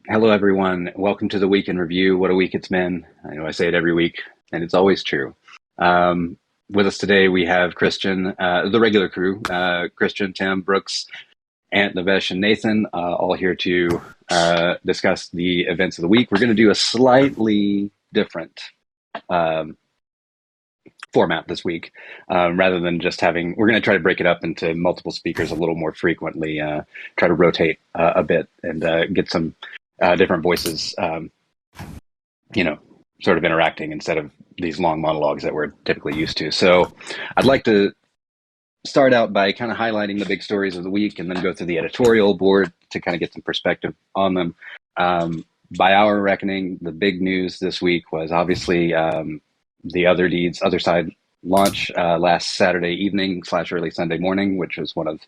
Hello, everyone. Welcome to the Week in Review. What a week it's been. I know I say it every week, and it's always true. With us today, we have Christian, the regular crew, Christian, Tim, Brooks, Ant, Navesh, and Nathan, all here to discuss the events of the week. We're going to do a slightly different um, format this week. Rather than just having, we're going to try to break it up into multiple speakers a little more frequently, try to rotate a bit and get some different voices, sort of interacting instead of these long monologues that we're typically used to. So I'd like to start out by kind of highlighting the big stories of the week and then go through the editorial board to kind of get some perspective on them. By our reckoning, the big news this week was obviously the Otherside launch last Saturday evening / early Sunday morning, which was one of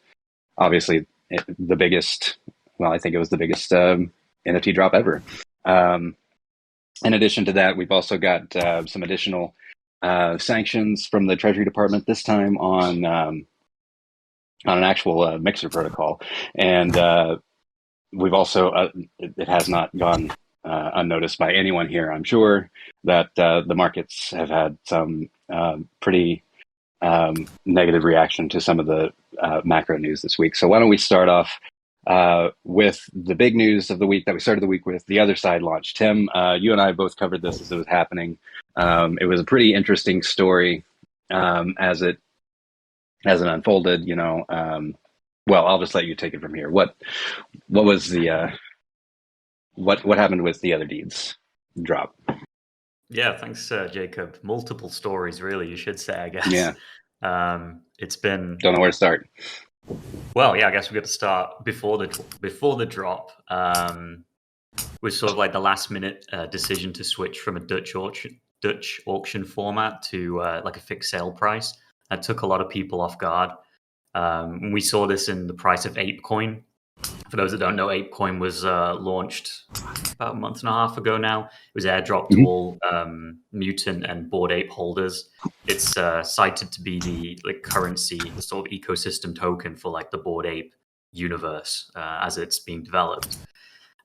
obviously the biggest. Well, I think it was the biggest NFT drop ever. In addition to that, we've also got some additional sanctions from the Treasury Department, this time on an actual mixer protocol. And we've also, it has not gone unnoticed by anyone here, I'm sure, that the markets have had some pretty negative reaction to some of the macro news this week. So why don't we start off with the big news of the week that we started the week with, the Otherside launch. Tim, you and I both covered this as it was happening. It was a pretty interesting story as it unfolded. Well, I'll just let you take it from here. What was the what happened with the other deeds drop? Yeah, thanks, Jacob. Multiple stories, really, you should say, I guess. Yeah. It's been Don't know where to start. Well, yeah, I guess we got to start before the drop. Was sort of like the last minute decision to switch from a Dutch auction format to like a fixed sale price. That took a lot of people off guard. We saw this in the price of ApeCoin. For those that don't know, ApeCoin was launched about a month and a half ago now. It was airdropped to all Mutant and Bored Ape holders. It's cited to be the currency, the sort of ecosystem token for like the Bored Ape universe as it's being developed.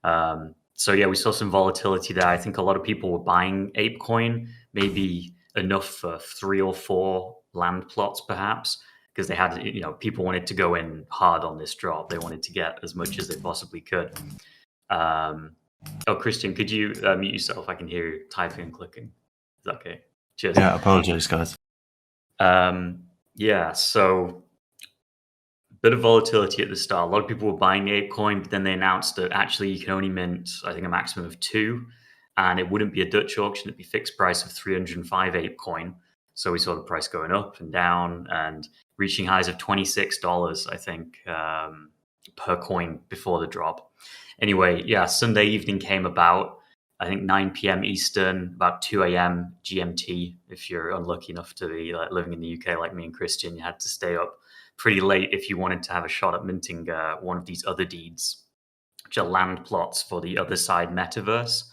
So yeah, we saw some volatility there. I think a lot of people were buying ApeCoin, maybe enough for 3 or 4 land plots perhaps, because they had, people wanted to go in hard on this drop. They wanted to get as much as they possibly could. Christian, could you mute yourself? I can hear you typing and clicking. Is that okay? Cheers. Yeah, apologies, guys. Yeah, so a bit of volatility at the start. A lot of people were buying ApeCoin, but then they announced that actually you can only mint, I think, a maximum of 2, and it wouldn't be a Dutch auction. It'd be fixed price of 305 ApeCoin. So we saw the price going up and down and reaching highs of $26, I think, per coin before the drop. Anyway, yeah, Sunday evening came about, I think 9 p.m. Eastern, about 2 a.m. GMT. If you're unlucky enough to be living in the UK like me and Christian, you had to stay up pretty late if you wanted to have a shot at minting one of these other deeds, which are land plots for the Otherside metaverse.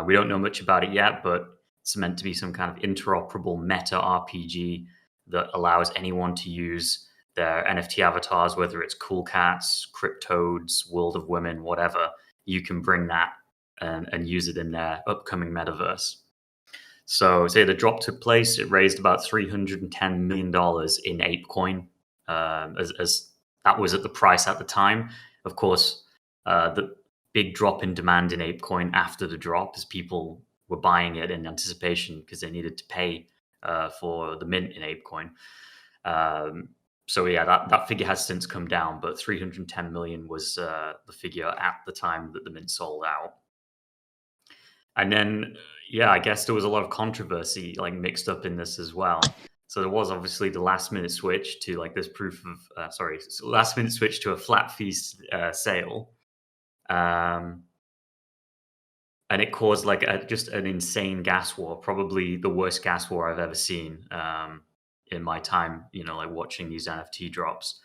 We don't know much about it yet, but it's meant to be some kind of interoperable meta RPG that allows anyone to use their NFT avatars, whether it's Cool Cats, Cryptodes, World of Women, whatever. You can bring that and use it in their upcoming metaverse. So say the drop took place, it raised about $310 million in ApeCoin, as that was at the price at the time. Of course, the big drop in demand in ApeCoin after the drop is people were buying it in anticipation because they needed to pay for the mint in ApeCoin. So yeah, that figure has since come down, but 310 million was the figure at the time that the mint sold out. And then, yeah, I guess there was a lot of controversy mixed up in this as well. So there was obviously the last minute switch to this proof of, last minute switch to a flat fee sale. And it caused just an insane gas war, probably the worst gas war I've ever seen in my time, watching these NFT drops.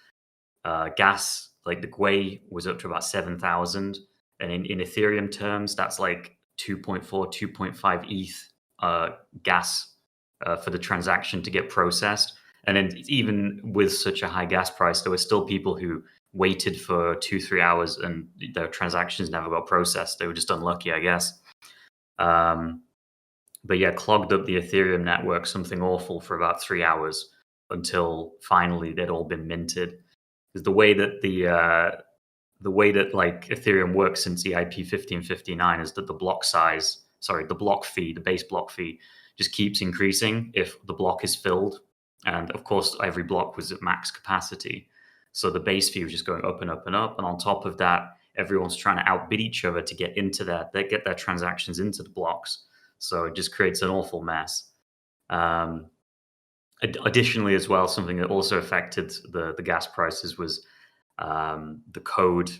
Gas, the Gwei was up to about 7,000. And in Ethereum terms, that's 2.4, 2.5 ETH gas for the transaction to get processed. And then even with such a high gas price, there were still people who waited for 2-3 hours and their transactions never got processed. They were just unlucky, I guess. But yeah, clogged up the Ethereum network, something awful, for about 3 hours until finally they'd all been minted. Because the way that like Ethereum works since EIP 1559 is that the block fee, the base block fee, just keeps increasing if the block is filled. And of course, every block was at max capacity. So the base fee was just going up and up and up. And on top of that, everyone's trying to outbid each other to get get their transactions into the blocks. So it just creates an awful mess. Additionally, as well, something that also affected the gas prices was the code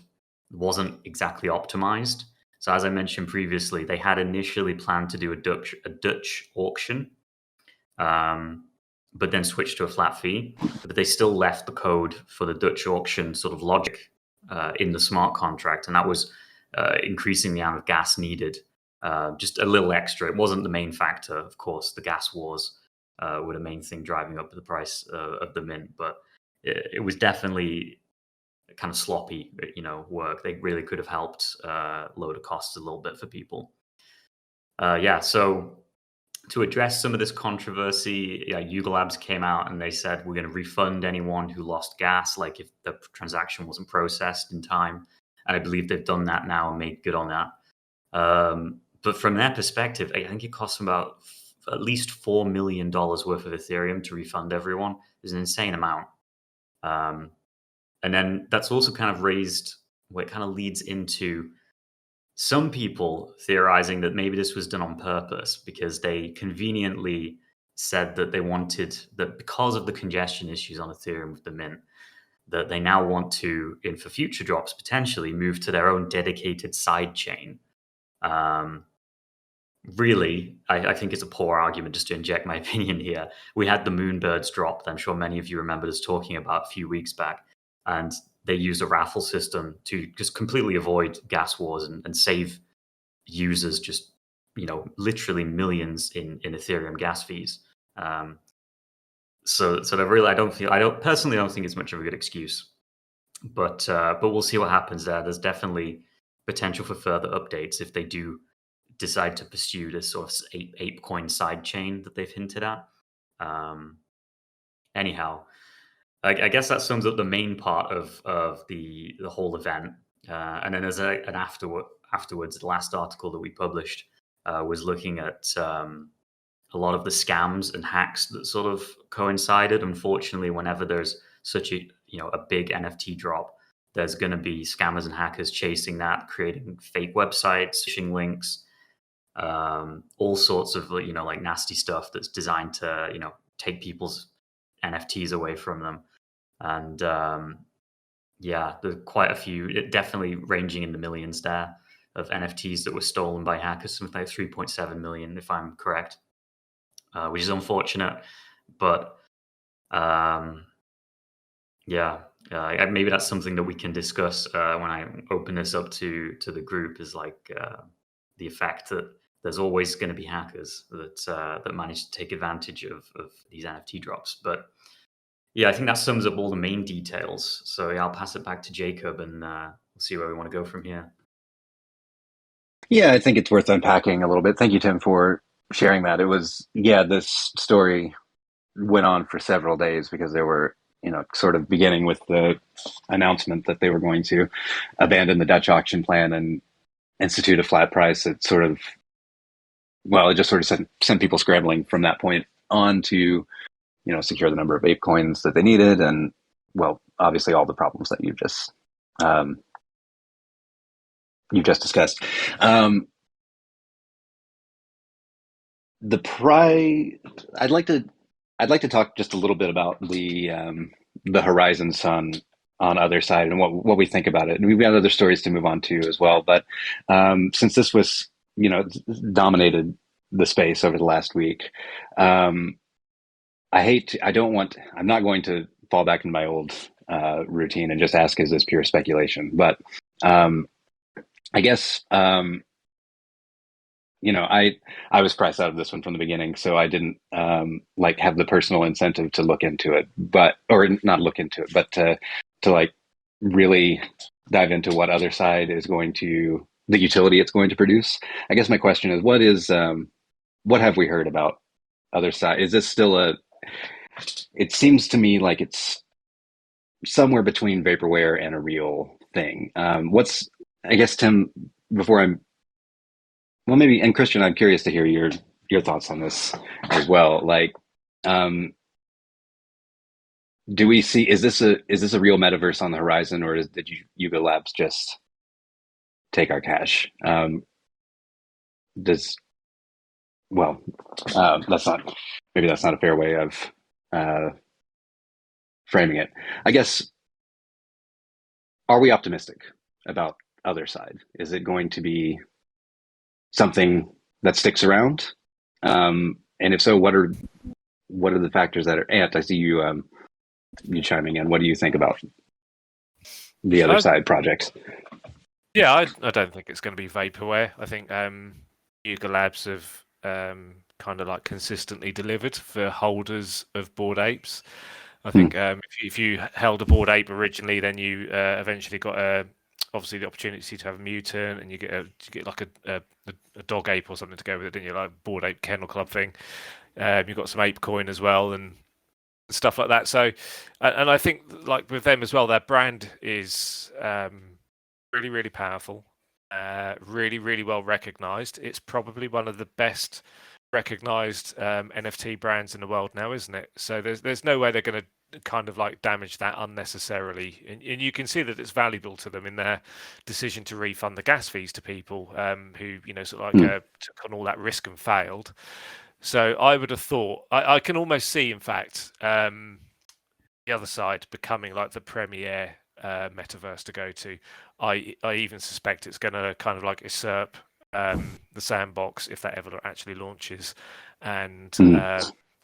wasn't exactly optimized. So as I mentioned previously, they had initially planned to do a Dutch auction, but then switched to a flat fee. But they still left the code for the Dutch auction sort of logic in the smart contract, and that was increasing the amount of gas needed. Just a little extra. It wasn't the main factor, of course. The gas wars were the main thing driving up the price of the mint, but it was definitely kind of sloppy, work. They really could have helped lower the costs a little bit for people. So to address some of this controversy, Yuga Labs came out and they said we're going to refund anyone who lost gas, like if the transaction wasn't processed in time. And I believe they've done that now and made good on that. But from their perspective, I think it costs them about at least $4 million worth of Ethereum to refund everyone. It's an insane amount. And then that's also kind of it kind of leads into some people theorizing that maybe this was done on purpose because they conveniently said that they wanted that because of the congestion issues on Ethereum with the mint, that they now want to, for future drops, potentially move to their own dedicated side chain. Really, I think it's a poor argument, just to inject my opinion here. We had the Moonbirds drop that I'm sure many of you remember us talking about a few weeks back. And they used a raffle system to just completely avoid gas wars and save users just, literally millions in Ethereum gas fees. So I personally don't think it's much of a good excuse, but we'll see what happens there. There's definitely potential for further updates if they do decide to pursue this sort of ape coin side chain that they've hinted at. Anyhow, I guess that sums up the main part of the whole event. And then there's an afterwards, the last article that we published was looking at a lot of the scams and hacks that sort of coincided. Unfortunately, whenever there's such a big NFT drop, there's going to be scammers and hackers chasing that, creating fake websites, phishing links, all sorts of like nasty stuff that's designed to take people's NFTs away from them. And there's quite a few, definitely ranging in the millions there, of NFTs that were stolen by hackers, something like 3.7 million, if I'm correct, which is unfortunate. But maybe that's something that we can discuss when I open this up to the group, is like the effect that there's always going to be hackers that manage to take advantage of these NFT drops. But yeah, I think that sums up all the main details. So I'll pass it back to Jacob and we'll see where we want to go from here. Yeah, I think it's worth unpacking a little bit. Thank you, Tim, for sharing that. It was, this story went on for several days because they were, sort of beginning with the announcement that they were going to abandon the Dutch auction plan and institute a flat price. It just sort of sent people scrambling from that point on to, secure the number of ape coins that they needed. And, obviously all the problems that you've just discussed. I'd like to talk just a little bit about the horizons on Otherside and what we think about it. And we've got other stories to move on to as well. But since this was, dominated the space over the last week, I'm not going to fall back into my old routine and just ask, is this pure speculation? But I guess, I was priced out of this one from the beginning, so I didn't have the personal incentive to look into it, or not look into it, but to really dive into what Otherside is going to, the utility it's going to produce. I guess my question is, what have we heard about Otherside? Is this still a? It seems to me like it's somewhere between vaporware and a real thing. I guess, Tim, before I'm, well, maybe, and Christian, I'm curious to hear your thoughts on this as well. Like, um, do we see, is this a real metaverse on the horizon, or did Yuga Labs just take our cash? Does well, that's not, maybe that's not a fair way of uh, framing it. I guess, are we optimistic about Otherside? Is it going to be something that sticks around? And if so, what are the factors that are? Ant, I see you you chiming in. What do you think about the Otherside project? Yeah, I don't think it's going to be vaporware. I think Yuga Labs have kind of like consistently delivered for holders of Bored Apes. I think if you held a Bored Ape originally, then you eventually got obviously the opportunity to have a mutant, and you get like a dog ape or something to go with it, didn't you? Like Bored Ape Kennel Club thing. You've got some ape coin as well, and stuff like that. So, and I think like with them as well, their brand is really, really powerful, really, really well recognized. It's probably one of the best recognized NFT brands in the world now, isn't it? So there's no way they're going to kind of like damage that unnecessarily, and you can see that it's valuable to them in their decision to refund the gas fees to people who sort of like took on all that risk and failed. So I would have thought I can almost see, in fact, the other side becoming like the premier metaverse to go to. I even suspect it's going to kind of like usurp the sandbox if that ever actually launches, and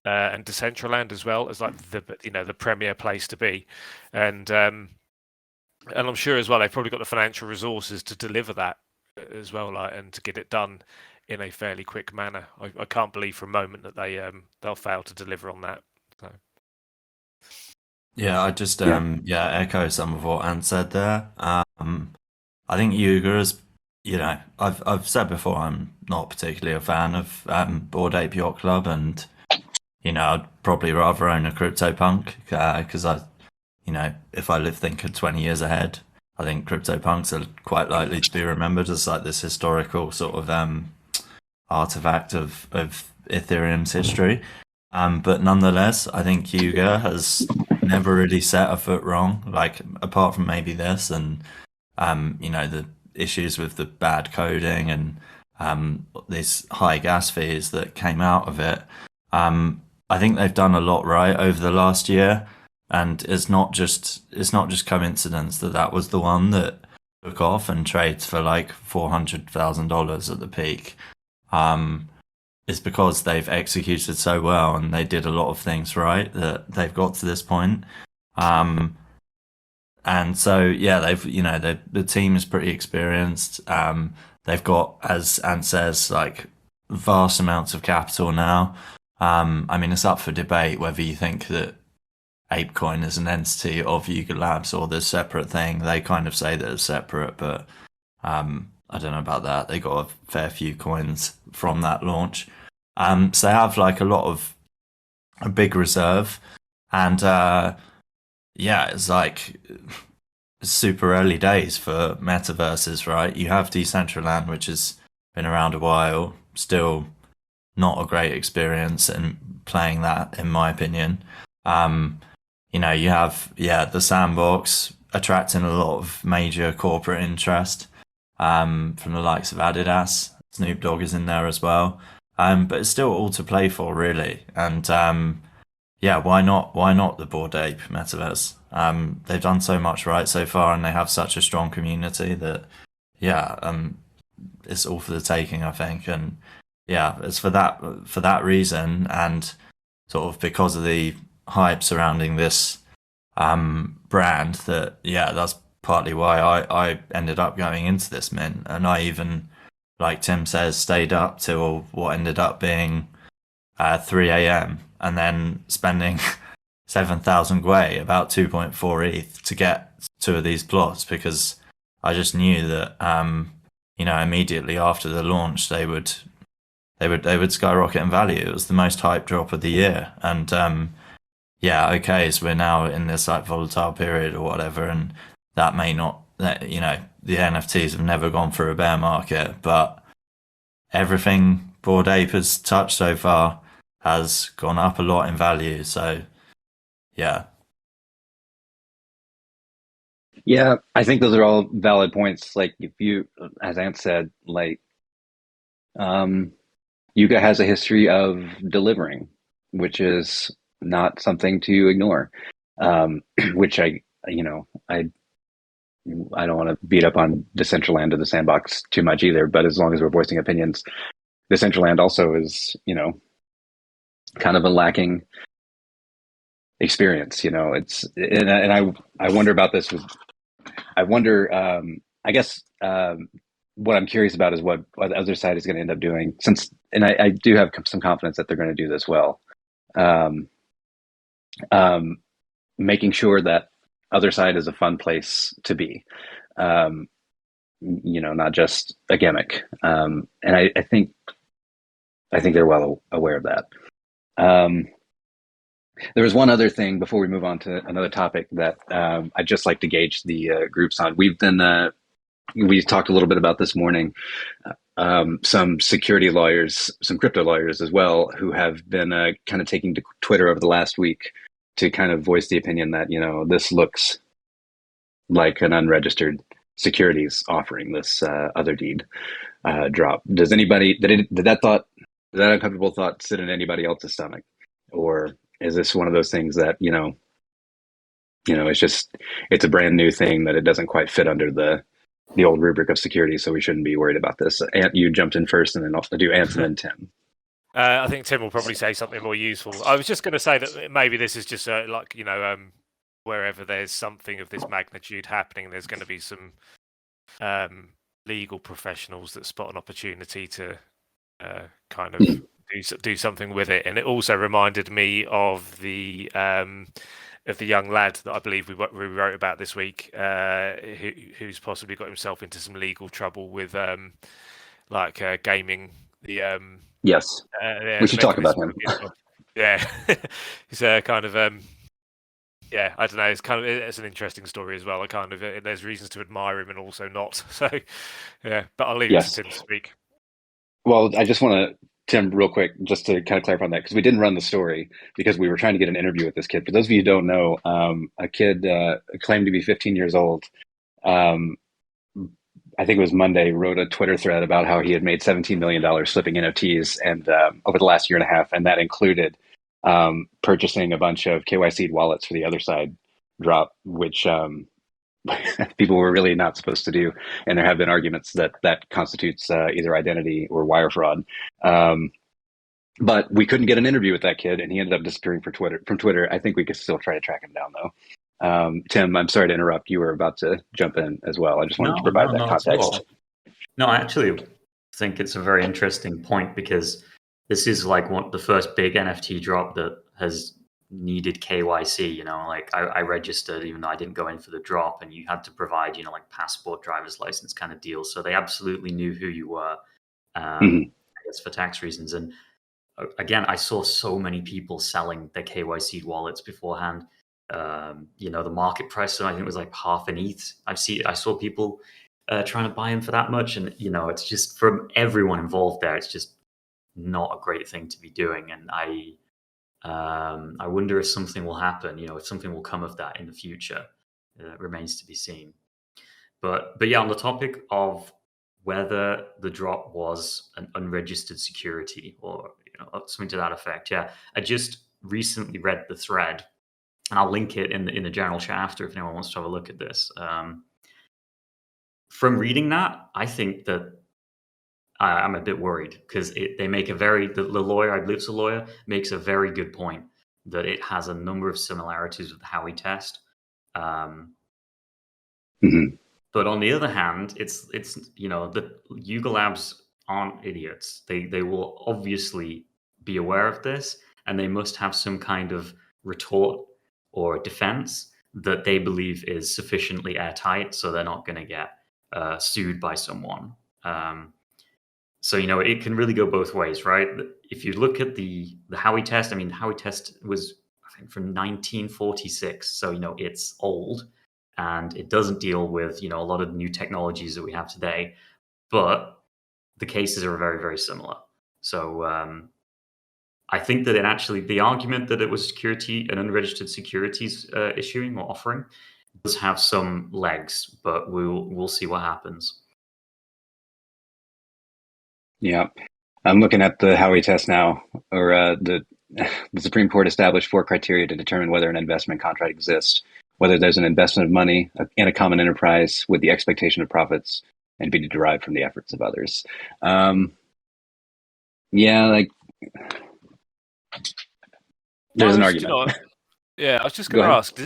Decentraland as well as like the premier place to be, and I'm sure as well they've probably got the financial resources to deliver that as well, like, and to get it done in a fairly quick manner. I can't believe for a moment that they'll fail to deliver on that. So. Yeah, I just echo some of what Ant said there. I think Yuga is, I've said before I'm not particularly a fan of Bored Ape Yacht Club, and I'd probably rather own a CryptoPunk because if I live thinking 20 years ahead, I think CryptoPunks are quite likely to be remembered as like this historical sort of artifact of Ethereum's history. But nonetheless, I think Yuga has never really set a foot wrong, like apart from maybe this and the issues with the bad coding and these high gas fees that came out of it. I think they've done a lot right over the last year, and it's not just coincidence that was the one that took off and trades for like $400,000 at the peak. It's because they've executed so well and they did a lot of things right that they've got to this point. And so the team is pretty experienced. They've got, as Ant says, like vast amounts of capital now. I mean, it's up for debate whether you think that ApeCoin is an entity of Yuga Labs or this separate thing. They kind of say that it's separate, but I don't know about that. They got a fair few coins from that launch. So they have like a big reserve, and it's like super early days for metaverses, right? You have Decentraland, which has been around a while, still not a great experience in playing that, in my opinion. You have the sandbox attracting a lot of major corporate interest from the likes of Adidas. Snoop Dogg is in there as well. But it's still all to play for, really. And why not the Bored Ape metaverse? They've done so much right so far, and they have such a strong community that it's all for the taking, I think. And it's for that reason, and sort of because of the hype surrounding this brand, that's partly why I ended up going into this mint. And I even, like Tim says, stayed up till what ended up being 3 a.m. and then spending 7,000 Gwei, about 2.4 ETH, to get two of these plots because I just knew that immediately after the launch they would skyrocket in value. It was the most hyped drop of the year, and so we're now in this like volatile period or whatever, and that may not, the NFTs have never gone through a bear market, but everything Bored Ape has touched so far has gone up a lot in value. So yeah. Yeah, I think those are all valid points. Like if you, as Ant said, like Yuga has a history of delivering, which is not something to ignore. Which I don't want to beat up on Decentraland or the Sandbox too much either, but as long as we're voicing opinions, Decentraland also is, kind of a lacking experience. It's and I wonder about this. I wonder. I guess what I'm curious about is what the other side is going to end up doing. And I do have some confidence that they're going to do this well. Making sure that Otherside is a fun place to be, not just a gimmick. And I think they're well aware of that. There was one other thing before we move on to another topic that I'd just like to gauge the groups on. We talked a little bit about this morning. Some security lawyers, some crypto lawyers as well, who have been kind of taking to Twitter over the last week to kind of voice the opinion that, this looks like an unregistered securities offering, this other deed drop. Did that uncomfortable thought sit in anybody else's stomach? Or is this one of those things that, it's a brand new thing that it doesn't quite fit under the old rubric of security, so we shouldn't be worried about this? Ant, you jumped in first, and then I'll do Ant and then Tim. I think Tim will probably say something more useful. I was just going to say that maybe this is just wherever there's something of this magnitude happening, there's going to be some legal professionals that spot an opportunity to kind of do something with it. And it also reminded me of the young lad that I believe we wrote about this week, who's possibly got himself into some legal trouble with gaming the Yes, we should talk about him. Yeah, he's kind of I don't know. It's an interesting story as well. There's reasons to admire him and also not. So yeah, but I'll leave it to Tim to speak. Well, I just want to, Tim, real quick, just to kind of clarify on that, because we didn't run the story because we were trying to get an interview with this kid. For those of you who don't know, a kid claimed to be 15 years old. I think it was Monday, wrote a Twitter thread about how he had made $17 million flipping NFTs and over the last year and a half, and that included purchasing a bunch of KYC wallets for the Otherside drop, which people were really not supposed to do. And there have been arguments that constitutes either identity or wire fraud. But we couldn't get an interview with that kid, and he ended up disappearing from Twitter. I think we could still try to track him down, though. Tim, I'm sorry to interrupt. You were about to jump in as well. I just wanted to provide that context. No, I actually think it's a very interesting point, because this is like the first big NFT drop that has needed KYC. I registered even though I didn't go in for the drop, and you had to provide, passport, driver's license kind of deal. So they absolutely knew who you were, I guess, for tax reasons. And again, I saw so many people selling their KYC wallets beforehand. The market price, I think, was like half an ETH. I saw people trying to buy them for that much, and it's just, from everyone involved there, it's just not a great thing to be doing. And I wonder if something will happen. If something will come of that in the future. Remains to be seen. But yeah, on the topic of whether the drop was an unregistered security or something to that effect, yeah, I just recently read the thread. And I'll link it in the general chat after if anyone wants to have a look at this. From reading that, I think that I'm a bit worried, because they make the lawyer, I believe it's a lawyer, makes a very good point that it has a number of similarities with the Howey test. But on the other hand, it's the Yuga Labs aren't idiots. They will obviously be aware of this, and they must have some kind of retort or defense that they believe is sufficiently airtight, so they're not going to get sued by someone. So, it can really go both ways, right? If you look at the Howey test, I mean, the Howey test was, I think, from 1946. So, it's old and it doesn't deal with, a lot of the new technologies that we have today. But the cases are very, very similar. So I think that the argument that it was an unregistered securities issuing or offering does have some legs, but we'll see what happens. Yeah. I'm looking at the Howey test now, or the Supreme Court established 4 criteria to determine whether an investment contract exists: whether there's an investment of money in a common enterprise with the expectation of profits and be derived from the efforts of others. Yeah, like there's an argument. Yeah, I was just going to ask: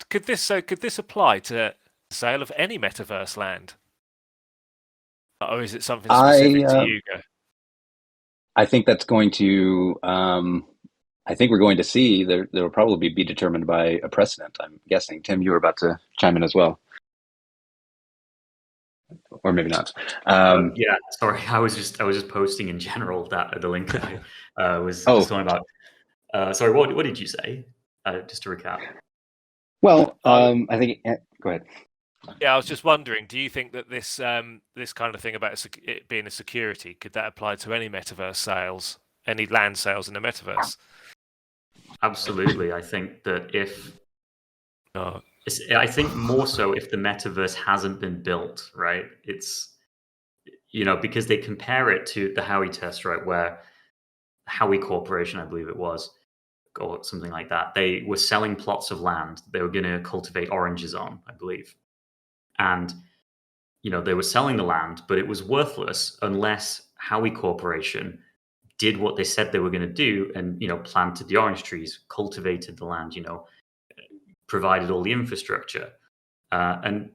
could this apply to the sale of any metaverse land, or is it something specific to Yuga? I think that's going to. I think we're going to see there will probably be determined by a precedent. I'm guessing. Tim, you were about to chime in as well, or maybe not. Yeah, sorry. I was just posting in general that the link I was just talking about. Sorry, what did you say? Just to recap. Well, I think. Go ahead. Yeah, I was just wondering. Do you think that this kind of thing about it being a security, could that apply to any metaverse sales, any land sales in the metaverse? Absolutely. I think that I think more so if the metaverse hasn't been built, right? It's, because they compare it to the Howey test, right? Where Howey Corporation, I believe it was, or something like that, they were selling plots of land they were going to cultivate oranges on, I believe. And, they were selling the land, but it was worthless unless Howey Corporation did what they said they were going to do and, planted the orange trees, cultivated the land, provided all the infrastructure. And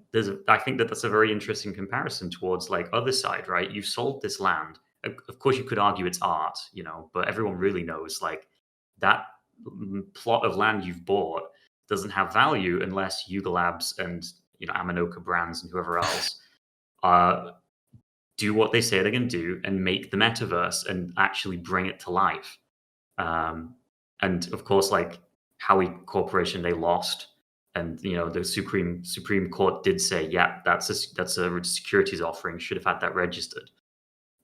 I think that's a very interesting comparison towards like Otherside, right? You've sold this land. Of course, you could argue it's art, but everyone really knows like that plot of land you've bought doesn't have value unless Yuga Labs and Amanoka Brands and whoever else do what they say they're going to do and make the metaverse and actually bring it to life. And of course, like Howey Corporation, they lost, and the Supreme Court did say, yeah, that's a securities offering, should have had that registered.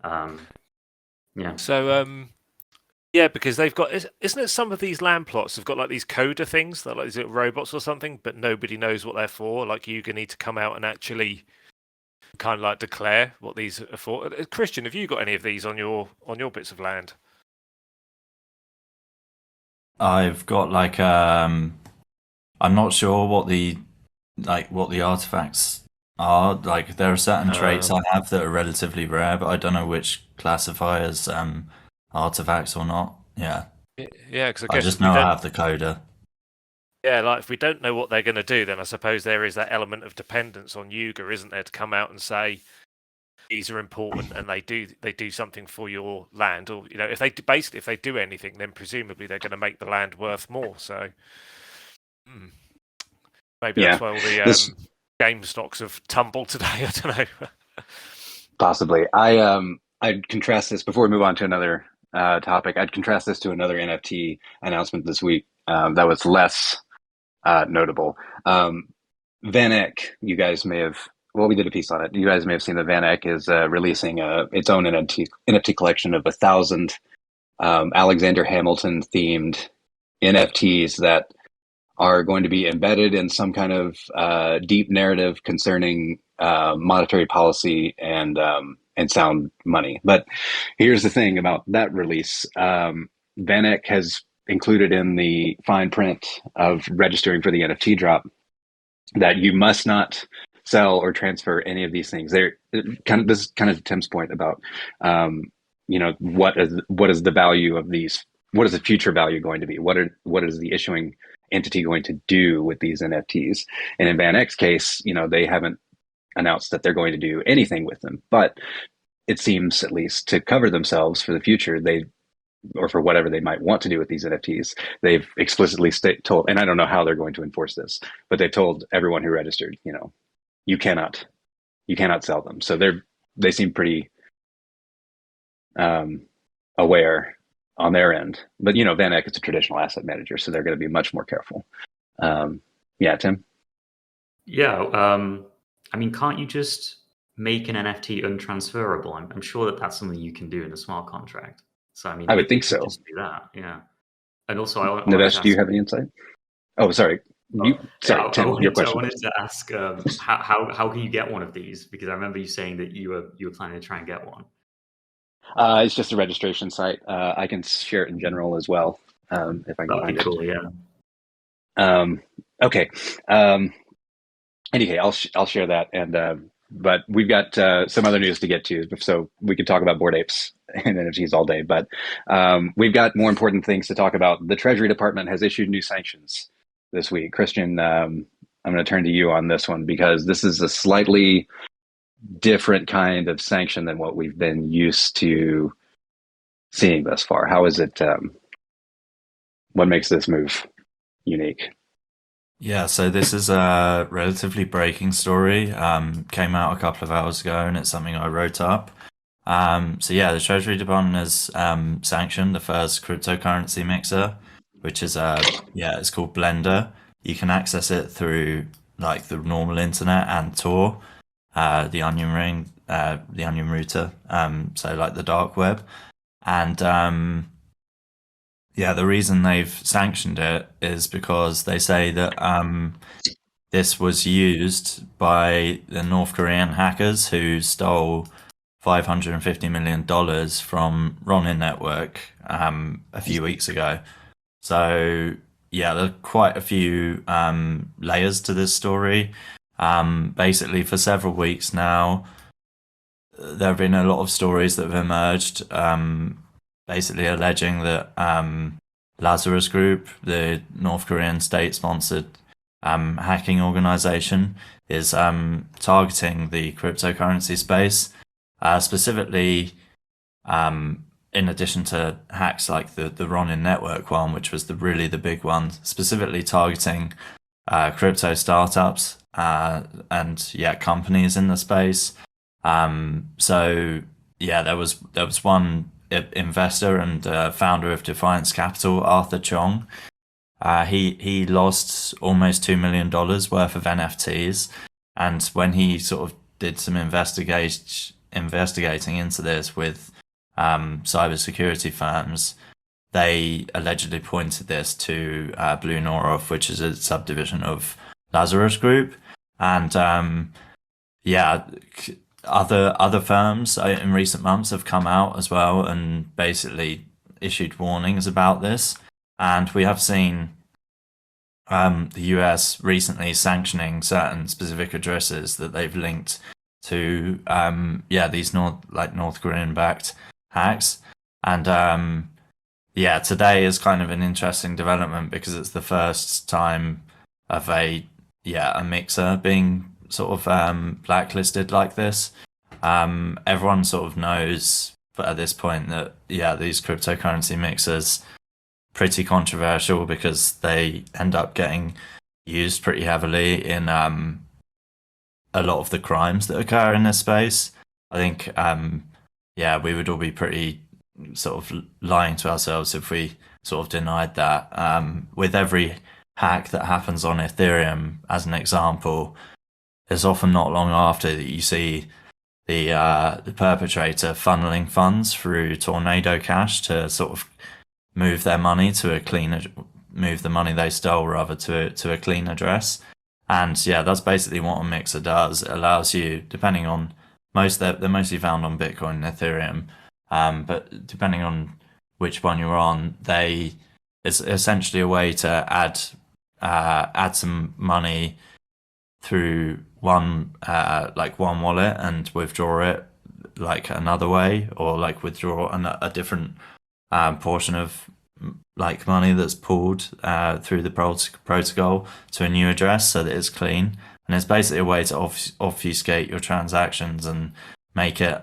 Yeah. So yeah, because they've got, isn't it some of these land plots have got like these coder things that like, is it robots or something, but nobody knows what they're for. Like you need to come out and actually kind of like declare what these are for. Christian, have you got any of these on your bits of land? I've got like I'm not sure what the artifacts are. Like there are certain traits I have that are relatively rare, but I don't know which classify as artifacts or not. Yeah, because I just know I have the coder. Yeah, like if we don't know what they're going to do, then I suppose there is that element of dependence on Yuga, isn't there, to come out and say these are important and they do something for your land, or if they do anything, then presumably they're going to make the land worth more. So maybe that's why all the game stocks have tumbled today. I don't know. Possibly. I'd contrast this before we move on to another topic. I'd contrast this to another NFT announcement this week that was less notable. VanEck, you guys may have. Well, we did a piece on it. You guys may have seen that VanEck is releasing its own NFT collection of 1,000 Alexander Hamilton themed NFTs that are going to be embedded in some kind of deep narrative concerning monetary policy and sound money. But here's the thing about that release. VanEck has included in the fine print of registering for the NFT drop that you must not sell or transfer any of these things. This is kind of Tim's point about what is the value of these? What is the future value going to be? What is the issuing entity going to do with these NFTs? And in VanEck's case, they haven't announced that they're going to do anything with them, but it seems, at least to cover themselves for the future, they or for whatever they might want to do with these NFTs, they've explicitly told, and I don't know how they're going to enforce this, but they've told everyone who registered, you cannot sell them. So they seem pretty aware on their end. But VanEck is a traditional asset manager, so they're going to be much more careful. Yeah, Tim. Yeah, I mean, can't you just make an NFT untransferable? I'm sure that's something you can do in a smart contract. So I mean, I would think could so. just do that, yeah. And also, I wanted Navesh, to do you ask, have any insight? Oh, sorry. Sorry, Tim, your I question. wanted to ask, how can you get one of these? Because I remember you saying that you were planning to try and get one. It's just a registration site. I can share it in general as well, if I can That'd find be cool, yeah. it. Okay. Anyway, I'll share that, but we've got some other news to get to, so we could talk about Bored Apes and NFTs all day. But we've got more important things to talk about. The Treasury Department has issued new sanctions this week. Christian, I'm going to turn to you on this one because this is a slightly different kind of sanction than what we've been used to seeing thus far. How is it? What makes this move unique? Yeah, so this is a relatively breaking story. Came out a couple of hours ago, and it's something I wrote up. So yeah, the Treasury Department has sanctioned the first cryptocurrency mixer, which is it's called Blender. You can access it through like the normal internet and Tor, the Onion Ring, the Onion router, so like the dark web, and the reason they've sanctioned it is because they say that this was used by the North Korean hackers who stole $550 million from Ronin Network a few weeks ago. So yeah, there are quite a few layers to this story. Basically, for several weeks now, there have been a lot of stories that have emerged, basically alleging that Lazarus Group, the North Korean state-sponsored hacking organization, is targeting the cryptocurrency space, specifically in addition to hacks like the Ronin Network one, which was really the big one, specifically targeting crypto startups and companies in the space. So yeah, there was one investor and founder of Defiance Capital, Arthur Chong. He lost almost $2 million worth of NFTs, and when he sort of did some investigating into this with cybersecurity firms, they allegedly pointed this to Blue Norov, which is a subdivision of Lazarus Group, and other firms in recent months have come out as well and basically issued warnings about this. And we have seen the US recently sanctioning certain specific addresses that they've linked to these North Korean backed hacks. And today is kind of an interesting development because it's the first time of a mixer being sort of blacklisted like this. Everyone sort of knows, but at this point, that these cryptocurrency mixers pretty controversial because they end up getting used pretty heavily in a lot of the crimes that occur in this space. I think we would all be pretty sort of lying to ourselves if we sort of denied that. With every hack that happens on Ethereum, as an example, it's often not long after that you see the perpetrator funneling funds through Tornado Cash to sort of move their money move the money they stole rather to a clean address. And that's basically what a mixer does. It allows you, depending on they're mostly found on Bitcoin and Ethereum, but depending on which one you're on, it's essentially a way to add some money through one wallet and withdraw it like another way, or like withdraw a different portion of like money that's pulled through the protocol to a new address so that it's clean. And it's basically a way to obfuscate your transactions and make it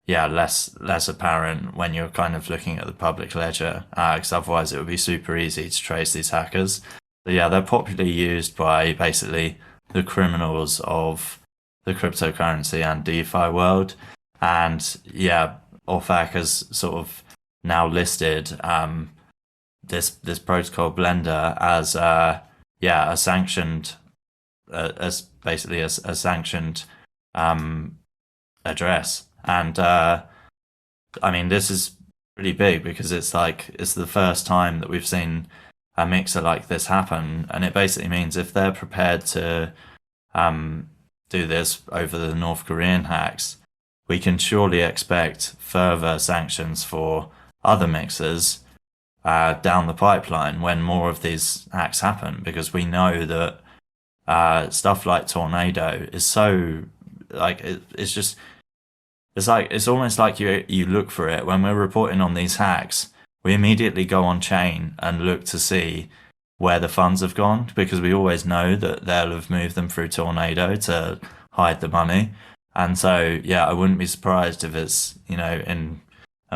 less apparent when you're kind of looking at the public ledger, because otherwise it would be super easy to trace these hackers. So yeah, they're popularly used by basically the criminals of the cryptocurrency and DeFi world. And yeah, OFAC has sort of now listed this protocol Blender as a sanctioned as basically a sanctioned address. And I mean, this is pretty big because it's the first time that we've seen a mixer like this happen, and it basically means if they're prepared to do this over the North Korean hacks, we can surely expect further sanctions for other mixers down the pipeline when more of these hacks happen, because we know that stuff like Tornado is so it's almost like you look for it when we're reporting on these hacks. We immediately go on chain and look to see where the funds have gone, because we always know that they'll have moved them through Tornado to hide the money. And so, yeah, I wouldn't be surprised if it's, in a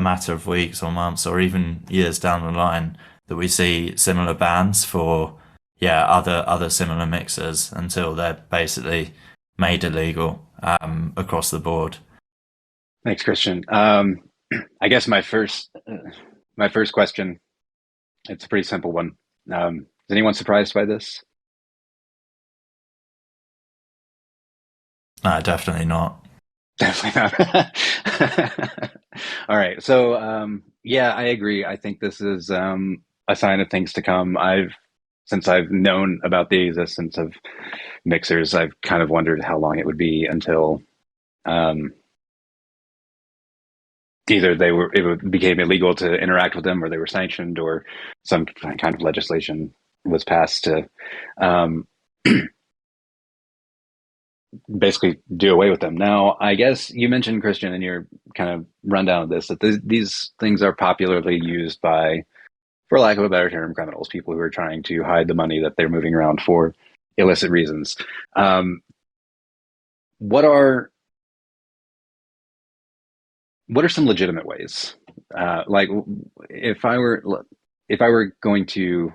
matter of weeks or months or even years down the line that we see similar bans for, other similar mixers until they're basically made illegal across the board. Thanks, Christian. I guess my first question, it's a pretty simple one. Is anyone surprised by this? No, definitely not. Definitely not. All right. So, I agree. I think this is a sign of things to come. Since I've known about the existence of mixers, I've kind of wondered how long it would be until either it became illegal to interact with them, or they were sanctioned, or some kind of legislation was passed to basically do away with them. Now, I guess you mentioned, Christian, in your kind of rundown of this, that these things are popularly used by, for lack of a better term, criminals, people who are trying to hide the money that they're moving around for illicit reasons. What are some legitimate ways? Like, if I were going to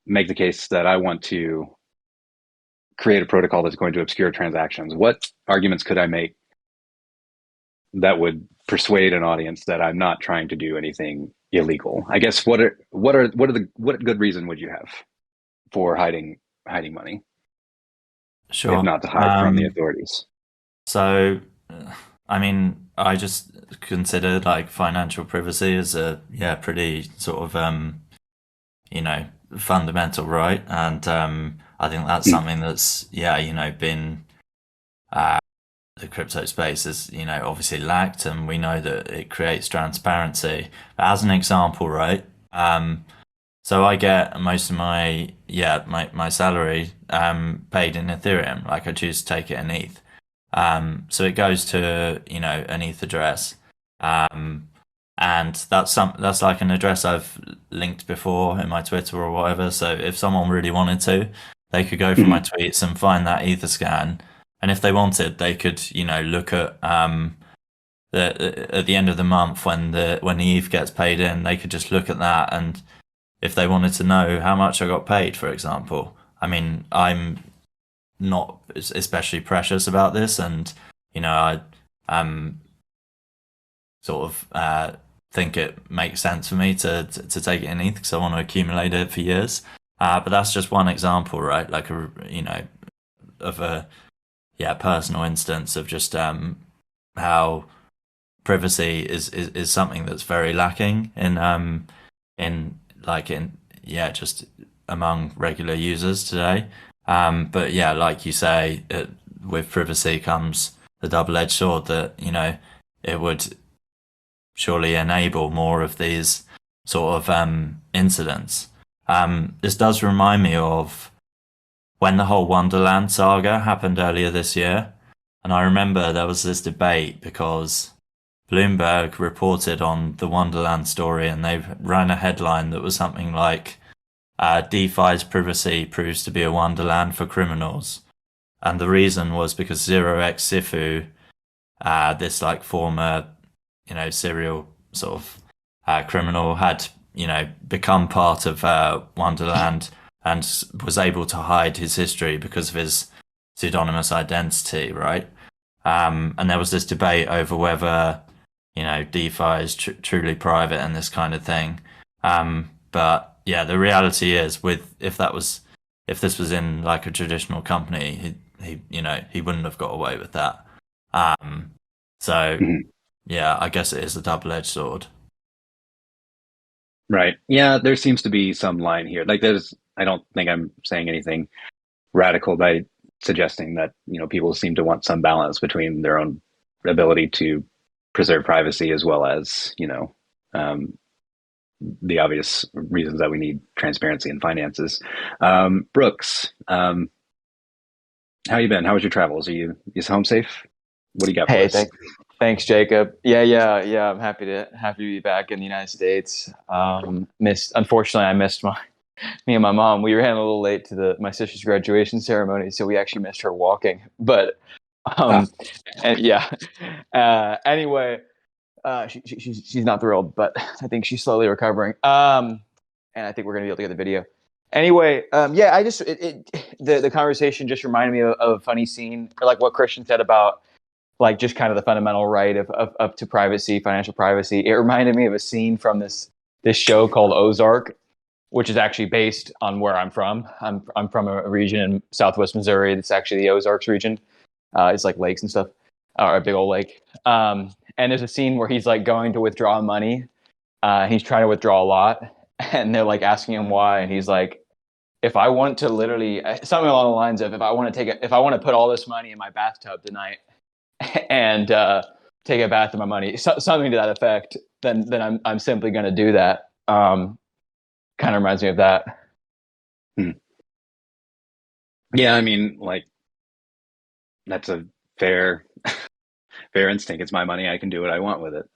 make the case that I want to create a protocol that's going to obscure transactions, what arguments could I make that would persuade an audience that I'm not trying to do anything illegal? I guess what good reason would you have for hiding money? Sure. If not to hide from the authorities. So, I mean, I just consider like financial privacy as a pretty sort of fundamental right, and I think that's something that's been the crypto space has obviously lacked, and we know that it creates transparency. But as an example, right? So I get most of my salary paid in Ethereum. Like, I choose to take it in ETH. So it goes to an ETH address, and that's like an address I've linked before in my Twitter or whatever. So if someone really wanted to, they could go through my tweets and find that Etherscan, and if they wanted, they could look at at the end of the month when the ETH gets paid in, they could just look at that, and if they wanted to know how much I got paid, for example. I mean, I'm not especially precious about this, and I sort of think it makes sense for me to take it in ETH because I want to accumulate it for years. But that's just one example, right? Like of a personal instance of just how privacy is something that's very lacking just among regular users today. But yeah, like you say, with privacy comes the double-edged sword that it would surely enable more of these sort of incidents. This does remind me of when the whole Wonderland saga happened earlier this year, and I remember there was this debate because Bloomberg reported on the Wonderland story, and they ran a headline that was something like DeFi's privacy proves to be a wonderland for criminals. And the reason was because 0x Sifu this like former, serial sort of criminal had, become part of Wonderland and was able to hide his history because of his pseudonymous identity, right? And there was this debate over whether, DeFi is truly private and this kind of thing. But yeah, the reality is, if this was in like a traditional company, he wouldn't have got away with that. So Mhm. yeah, I guess it is a double-edged sword. Right. Yeah, there seems to be some line here. Like I don't think I'm saying anything radical by suggesting that, people seem to want some balance between their own ability to preserve privacy as well as, um, the obvious reasons that we need transparency in finances. Brooks, how you been? How was your travels? Is home safe? What do you got for Hey, us? thanks, Jacob. Yeah. I'm happy to be back in the United States. Unfortunately, I missed me and my mom. We ran a little late to my sister's graduation ceremony, so we actually missed her walking. But and yeah. Anyway, she's not thrilled, but I think she's slowly recovering. And I think we're gonna be able to get the video. Anyway, yeah, the conversation just reminded me of a funny scene, or like what Christian said about like just kind of the fundamental right of to privacy, financial privacy. It reminded me of a scene from this show called Ozark, which is actually based on where I'm from. I'm from a region in Southwest Missouri. That's actually the Ozarks region. It's like lakes and stuff, or a big old lake. And there's a scene where he's like going to withdraw money. He's trying to withdraw a lot, and they're like asking him why, and he's like, if I want to literally something along the lines of, if I want to put all this money in my bathtub tonight and take a bath in my money, something to that effect, then I'm simply going to do that. Kind of reminds me of that. Yeah, I mean, like that's a fair instinct. It's my money. I can do what I want with it.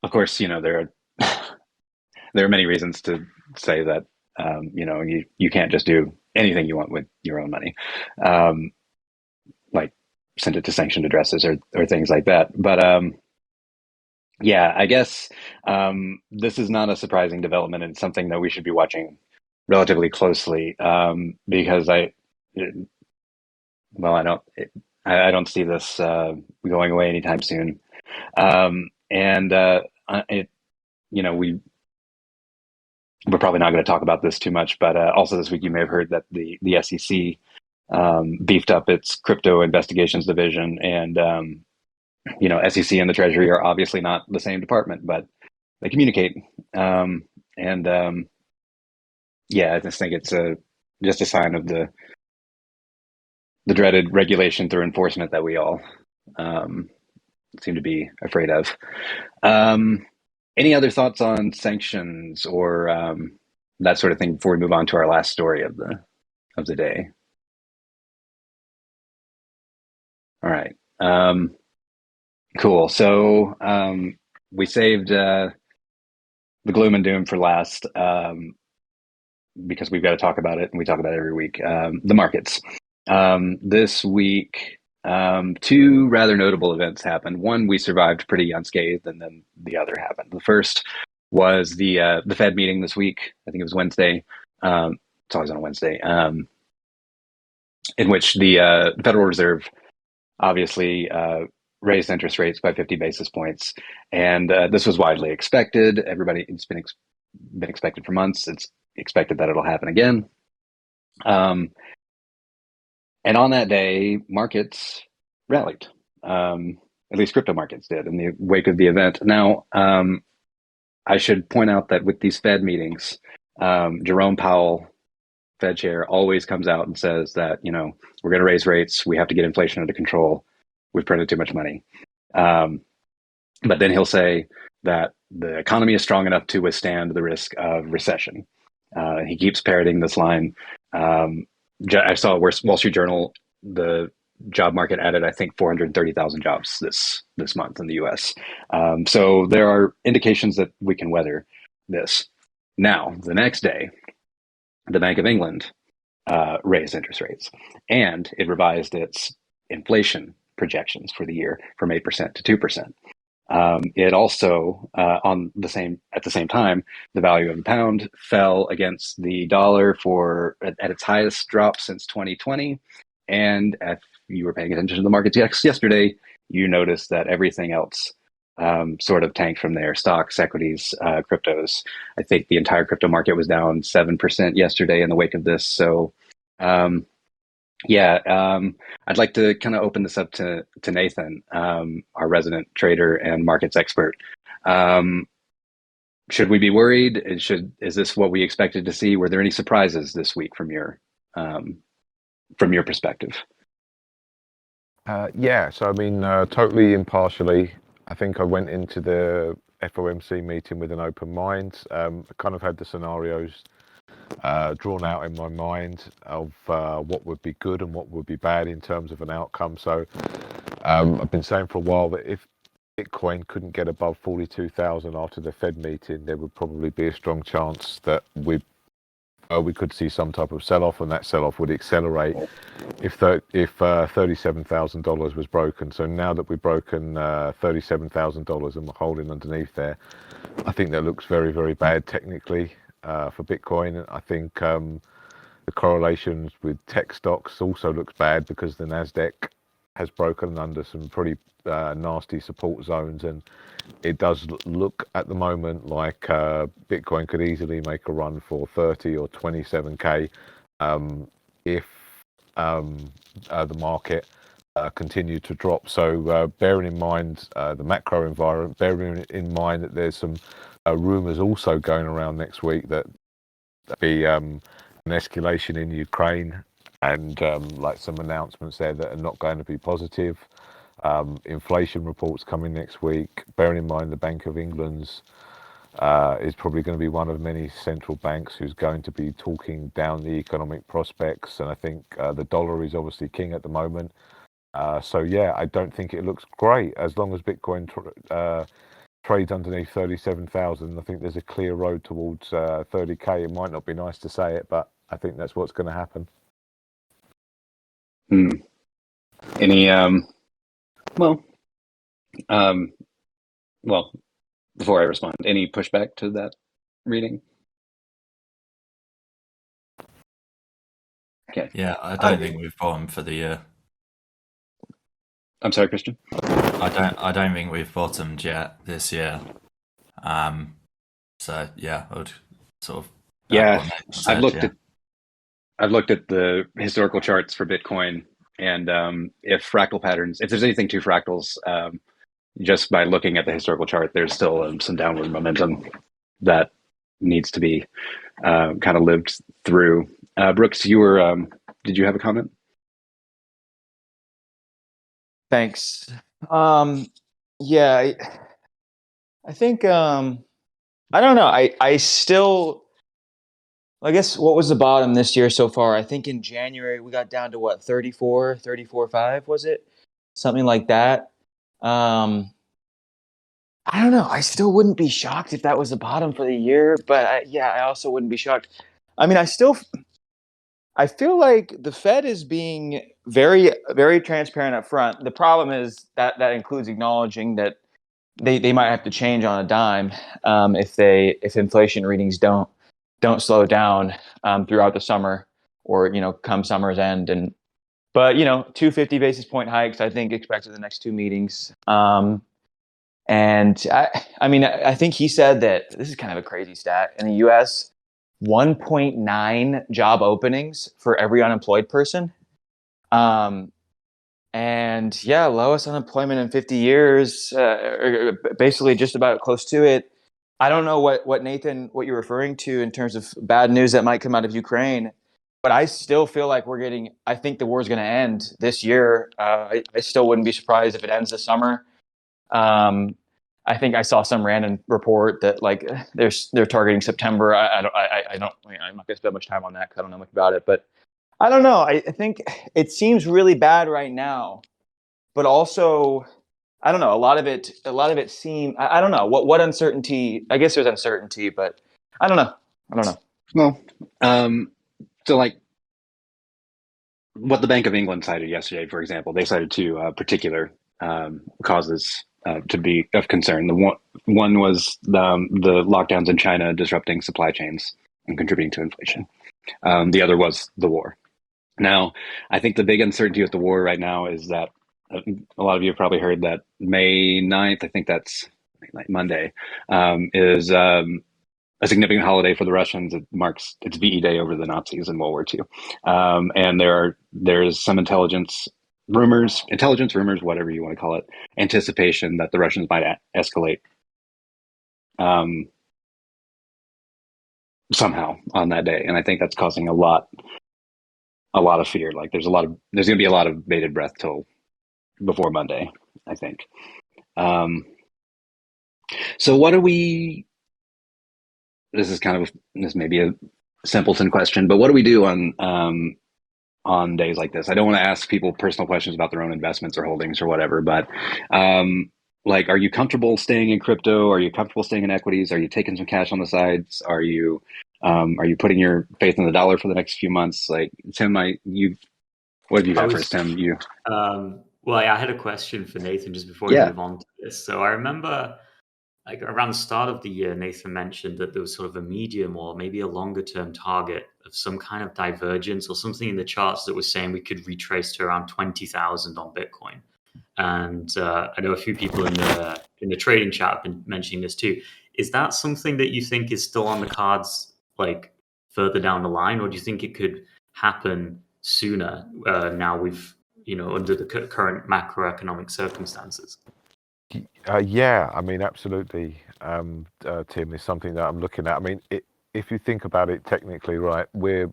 Of course, there are there are many reasons to say that you can't just do anything you want with your own money, like send it to sanctioned addresses or things like that. But yeah, I guess this is not a surprising development, and something that we should be watching relatively closely, because I don't see this going away anytime soon. And we're probably not going to talk about this too much, but also this week you may have heard that the SEC beefed up its crypto investigations division, and SEC and the Treasury are obviously not the same department, but they communicate. And yeah, I just think it's just a sign of the dreaded regulation through enforcement that we all seem to be afraid of. Any other thoughts on sanctions or that sort of thing before we move on to our last story of the day? All right. Cool. So we saved the gloom and doom for last, because we've got to talk about it, and we talk about it every week. The markets. This week, two rather notable events happened. One we survived pretty unscathed, and then the other happened. The first was the Fed meeting this week. I think it was Wednesday. It's always on a Wednesday, in which the Federal Reserve obviously raised interest rates by 50 basis points, and this was widely expected. It's been expected for months. It's expected that it'll happen again. And on that day, markets rallied. At least crypto markets did in the wake of the event. Now, I should point out that with these Fed meetings, Jerome Powell, Fed chair, always comes out and says that, we're going to raise rates. We have to get inflation under control. We've printed too much money. But then he'll say that the economy is strong enough to withstand the risk of recession. He keeps parroting this line. I saw Wall Street Journal, the job market added, I think, 430,000 jobs this month in the U.S. So there are indications that we can weather this. Now, the next day, the Bank of England raise interest rates, and it revised its inflation projections for the year from 8% to 2%. It also, at the same time, the value of the pound fell against the dollar at its highest drop since 2020. And if you were paying attention to the markets yesterday, you noticed that everything else sort of tanked from there. Stocks, equities, cryptos. I think the entire crypto market was down 7% yesterday in the wake of this. So, I'd like to kind of open this up to Nathan, our resident trader and markets expert. Should we be worried? Is this what we expected to see? Were there any surprises this week from your perspective? So I mean, totally impartially, I think I went into the FOMC meeting with an open mind. I kind of had the scenarios drawn out in my mind of what would be good and what would be bad in terms of an outcome. So I've been saying for a while that if Bitcoin couldn't get above 42,000 after the Fed meeting, there would probably be a strong chance that we could see some type of sell-off, and that sell-off would accelerate if $37,000 was broken. So now that we've broken $37,000 and we're holding underneath there, I think that looks very, very bad technically for Bitcoin. I think the correlations with tech stocks also looks bad because the Nasdaq has broken under some pretty nasty support zones, and it does look at the moment like Bitcoin could easily make a run for 30 or 27k if the market continued to drop. So bearing in mind the macro environment, bearing in mind that there's some rumors also going around next week that there'll be an escalation in Ukraine, and like some announcements there that are not going to be positive. Inflation reports coming next week. Bearing in mind the Bank of England's is probably going to be one of many central banks who's going to be talking down the economic prospects, and I think the dollar is obviously king at the moment. So yeah, I don't think it looks great as long as Bitcoin trades underneath 37,000. I think there's a clear road towards 30k. It might not be nice to say it, but I think that's what's going to happen. Any well, before I respond, any pushback to that reading? Okay. Yeah, I don't think we've bottomed for the year. I'm sorry, Christian. I don't think we've bottomed yet this year. So yeah, I would sort of I've looked at the historical charts for Bitcoin, and if there's anything to fractals, just by looking at the historical chart, there's still some downward momentum that needs to be kind of lived through. Brooks, did you have a comment? Thanks. Yeah, I think I don't know. I still, I guess, what was the bottom this year so far? I think in January we got down to what, 34.5 was it? Something like that. I don't know. I still wouldn't be shocked if that was the bottom for the year, but I also wouldn't be shocked. I mean, I feel like the Fed is being very, very transparent up front. The problem is that includes acknowledging that they might have to change on a dime if inflation readings don't slow down throughout the summer, or come summer's end. But 250 basis point hikes, I think, expected the next two meetings. And I mean, I think he said that this is kind of a crazy stat in the U.S. 1.9 job openings for every unemployed person. And yeah, lowest unemployment in 50 years, basically just about close to it. I don't know what Nathan, what you're referring to in terms of bad news that might come out of Ukraine, but I still feel like I think the war is going to end this year. I still wouldn't be surprised if it ends this summer. I think I saw some random report that like they're targeting September. I'm not going to spend much time on that because I don't know much about it, but I don't know. I think it seems really bad right now, but also I don't know. A lot of it seems, I don't know what uncertainty. I guess there's uncertainty, but I don't know. Well, so like what the Bank of England cited yesterday, for example, they cited two particular causes to be of concern. The one was the lockdowns in China disrupting supply chains and contributing to inflation. The other was the war. Now, I think the big uncertainty with the war right now is that a lot of you have probably heard that May 9th, I think that's Monday, is a significant holiday for the Russians. It marks it's VE Day over the Nazis in World War II. And there's some intelligence rumors, whatever you want to call it, anticipation that the Russians might escalate somehow on that day. And I think that's causing a lot of fear. Like there's going to be a lot of bated breath till before Monday, I think. So what do we? This may be a simpleton question, but what do we do on days like this? I don't want to ask people personal questions about their own investments or holdings or whatever, but like, are you comfortable staying in crypto? Are you comfortable staying in equities? Are you taking some cash on the sides? Are you putting your faith in the dollar for the next few months? Like, Tim, what have you got first, Tim? You. Well, I had a question for Nathan just before we move on to this. So I remember, like around the start of the year, Nathan mentioned that there was sort of a medium or maybe a longer term target of some kind of divergence or something in the charts that was saying we could retrace to around 20,000 on Bitcoin. And I know a few people in the trading chat have been mentioning this too. Is that something that you think is still on the cards, like further down the line, or do you think it could happen sooner? Now we've under the current macroeconomic circumstances. Yeah, I mean, absolutely, Tim, is something that I'm looking at. I mean, if you think about it technically, right, we're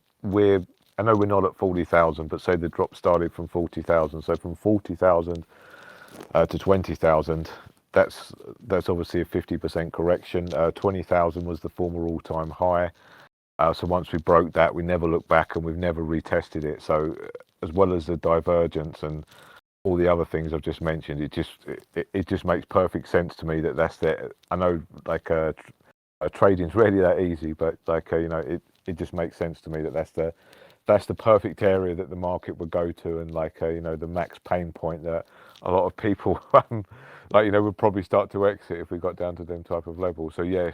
I know we're not at 40,000, but say the drop started from 40,000. So from 40,000 to 20,000, that's obviously a 50% correction. 20,000 was the former all-time high. So once we broke that, we never looked back and we've never retested it. So as well as the divergence and all the other things I've just mentioned, it just makes perfect sense to me that that's the. I know like trading's really that easy, but like it just makes sense to me that that's the perfect area that the market would go to, and like the max pain point that a lot of people would probably start to exit if we got down to them type of levels. So yeah,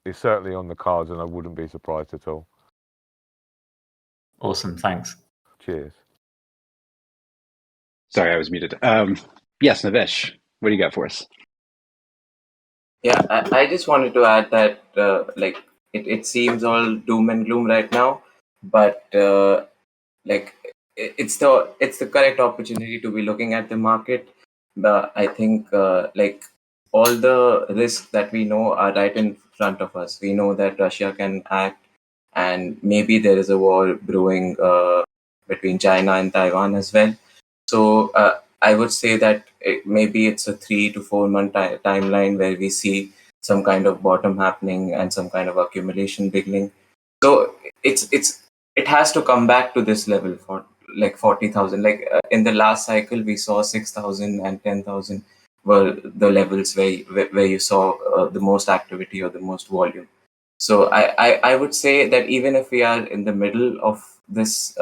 it's certainly on the cards, and I wouldn't be surprised at all. Awesome, thanks. Cheers. Sorry, I was muted. Yes, Navesh, what do you got for us? Yeah, I just wanted to add that it seems all doom and gloom right now, but it's the correct opportunity to be looking at the market. But I think all the risks that we know are right in front of us. We know that Russia can act, and maybe there is a war brewing between China and Taiwan as well. So I would say that maybe it's a 3 to 4 month timeline where we see some kind of bottom happening and some kind of accumulation beginning. So it has to come back to this level for like 40,000. Like in the last cycle, we saw 6,000 and 10,000 were the levels where you saw the most activity or the most volume. So I would say that even if we are in the middle of this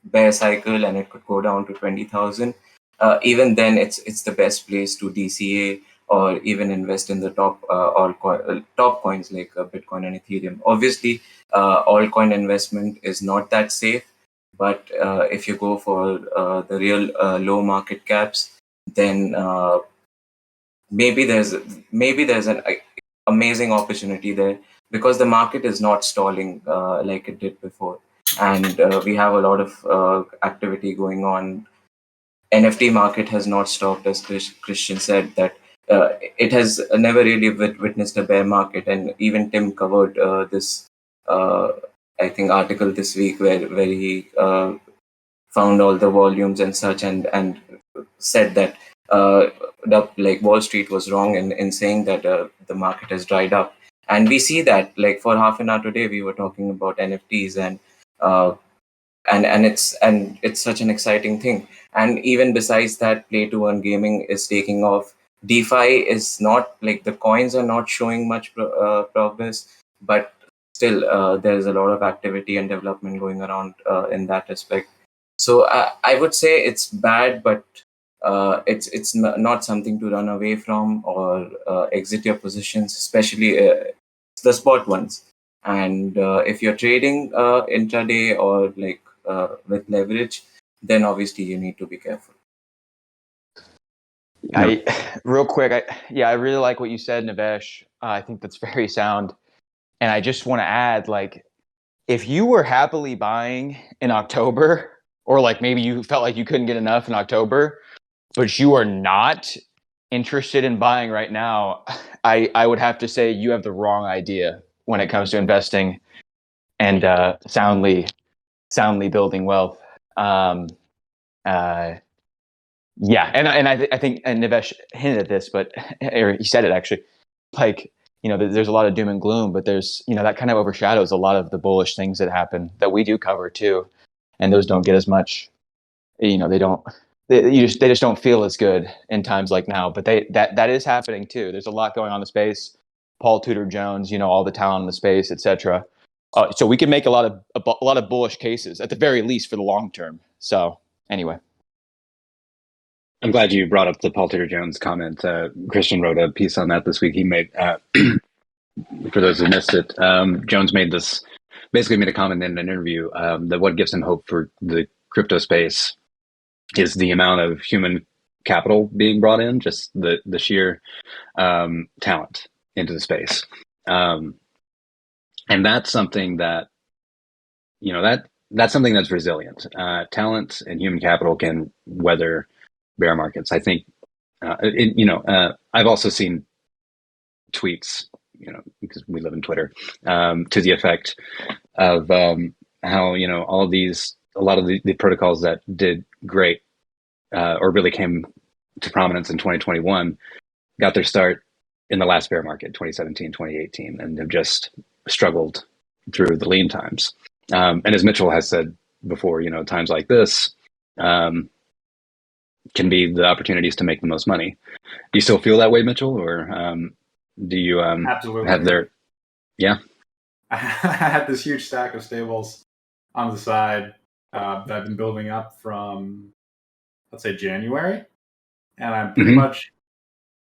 bear cycle and it could go down to 20,000, even then it's the best place to DCA or even invest in the top coins like Bitcoin and Ethereum. Obviously, altcoin investment is not that safe, but if you go for the real low market caps, then maybe there's an amazing opportunity there, because the market is not stalling like it did before. And we have a lot of activity going on. NFT market has not stopped, as Christian said, that it has never really witnessed a bear market. And even Tim covered this, I think, article this week where he found all the volumes and such, and said that like Wall Street was wrong in saying that the market has dried up. And we see that, like, for half an hour today, we were talking about NFTs and it's such an exciting thing. And even besides that, play to earn gaming is taking off. DeFi is not, like, the coins are not showing much progress, but still there's a lot of activity and development going around in that aspect. So I would say it's bad, but it's not something to run away from or exit your positions, especially the spot ones. And if you're trading intraday or like with leverage, then obviously you need to be careful. Real quick, I really like what you said, Nivesh. I think that's very sound. And I just want to add, like, if you were happily buying in October, or like maybe you felt like you couldn't get enough in October, but you are not interested in buying right now, I would have to say you have the wrong idea when it comes to investing and soundly building wealth. Yeah, and I think Nivesh hinted at this, but or he said it actually. Like, there's a lot of doom and gloom, but there's that kind of overshadows a lot of the bullish things that happen that we do cover too, and those don't get as much. They don't. They just don't feel as good in times like now. But that is happening too. There's a lot going on in the space. Paul Tudor Jones, all the talent in the space, etc. So we can make a lot of bullish cases at the very least for the long term. So anyway. I'm glad you brought up the Paul Tudor Jones comment. Christian wrote a piece on that this week. He made, for those who missed it, Jones basically made a comment in an interview that what gives him hope for the crypto space is the amount of human capital being brought in, just the sheer talent into the space. And that's something that, that's something that's resilient. Talent and human capital can weather bear markets. I think, I've also seen tweets, because we live in Twitter, to the effect of how, a lot of the protocols that did great or really came to prominence in 2021 got their start in the last bear market, 2017, 2018, and have just struggled through the lean times. And as Mitchell has said before, times like this, can be the opportunities to make the most money. Do you still feel that way, Mitchell, or do you Absolutely have their? Yeah, I had this huge stack of stables on the side that I've been building up from, let's say, January, and I'm pretty much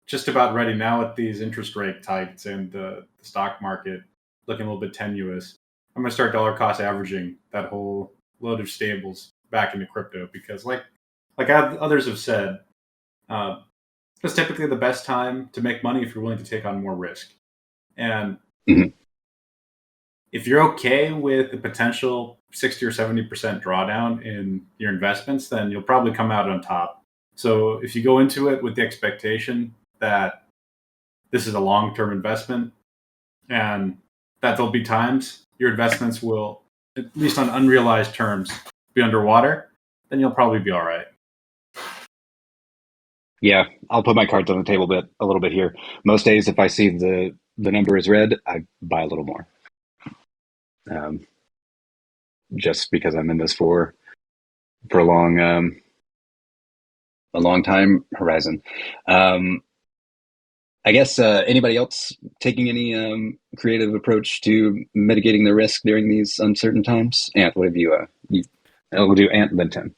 just about ready now with these interest rate tights and the stock market looking a little bit tenuous. I'm going to start dollar cost averaging that whole load of stables back into crypto because, like others have said, it's typically the best time to make money if you're willing to take on more risk. And if you're okay with the potential 60 or 70% drawdown in your investments, then you'll probably come out on top. So if you go into it with the expectation that this is a long-term investment and that there'll be times your investments will, at least on unrealized terms, be underwater, then you'll probably be all right. Yeah, I'll put my cards on the table a little bit here. Most days, if I see the number is red, I buy a little more, just because I'm in this for a long time horizon. I guess anybody else taking any creative approach to mitigating the risk during these uncertain times? Ant, what have you? We'll do Ant and then Tim.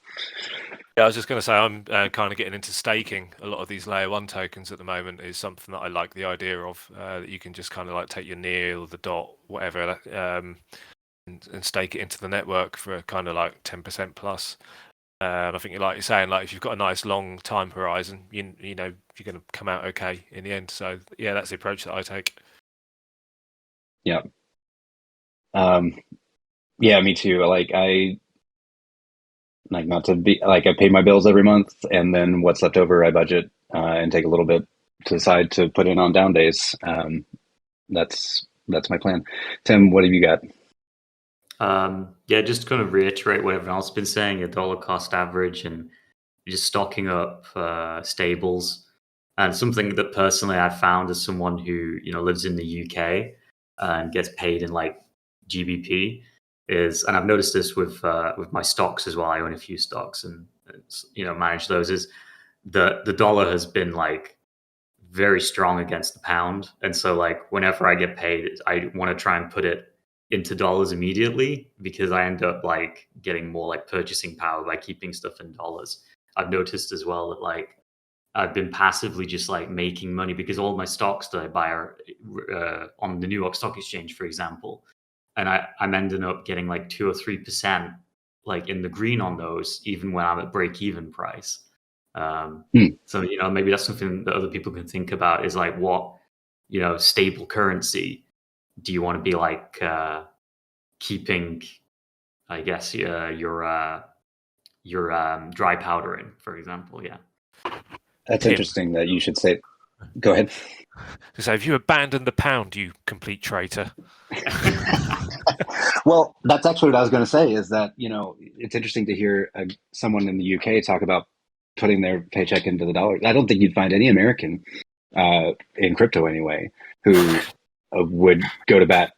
Yeah, I was just going to say I'm kind of getting into staking a lot of these layer 1 tokens at the moment. Is something that I like the idea of, that you can just kind of like take your NEAR or the DOT, whatever, and stake it into the network for kind of like 10% plus. And I think, like you're saying, like if you've got a nice long time horizon, you know you're going to come out okay in the end. So yeah, that's the approach that I take. Yeah. Yeah, me too. I not to be I pay my bills every month, and then what's left over I budget and take a little bit to the side to put in on down days. That's my plan. Tim, what have you got? Yeah, just to kind of reiterate what everyone else has been saying, a dollar cost average and just stocking up stables. And something that personally I found as someone who lives in the UK and gets paid in like GBP is, and I've noticed this with my stocks as well. I own a few stocks and manage those. Is the dollar has been like very strong against the pound, and so like whenever I get paid, I want to try and put it into dollars immediately because I end up like getting more like purchasing power by keeping stuff in dollars. I've noticed as well that like I've been passively just like making money because all my stocks that I buy are on the New York Stock Exchange, for example, and I'm ending up getting like 2 or 3% like in the green on those, even when I'm at break even price. So maybe that's something that other people can think about is like what stable currency do you want to be like keeping, I guess, your dry powder in, for example. Yeah. That's Tim. interesting that you should say. Go ahead. So have you abandoned the pound, you complete traitor? Well, that's actually what I was going to say is that, it's interesting to hear someone in the UK talk about putting their paycheck into the dollar. I don't think you'd find any American in crypto anyway who would go to bat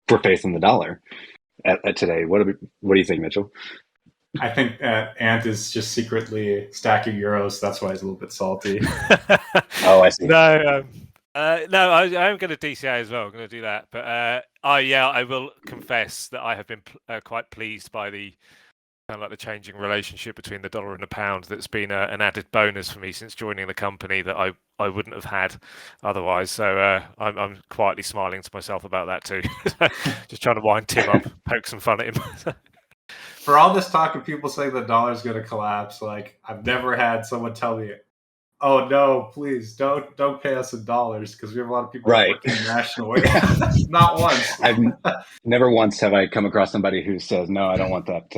for facing the dollar at today. What do you think, Mitchell? I think Ant is just secretly stacking euros. That's why he's a little bit salty. Oh, I see. No, I am going to DCA as well. I'm going to do that. But I will confess that I have been quite pleased by the kind of like the changing relationship between the dollar and the pound. That's been an added bonus for me since joining the company that I wouldn't have had otherwise. So I'm quietly smiling to myself about that too. Just trying to wind Tim up, poke some fun at him. For all this talk of people saying the dollar's going to collapse, like I've never had someone tell me, "Oh no, please don't pay us in dollars," because we have a lot of people Right. working internationally. Not once. I've never once have I come across somebody who says, "No, I don't want that."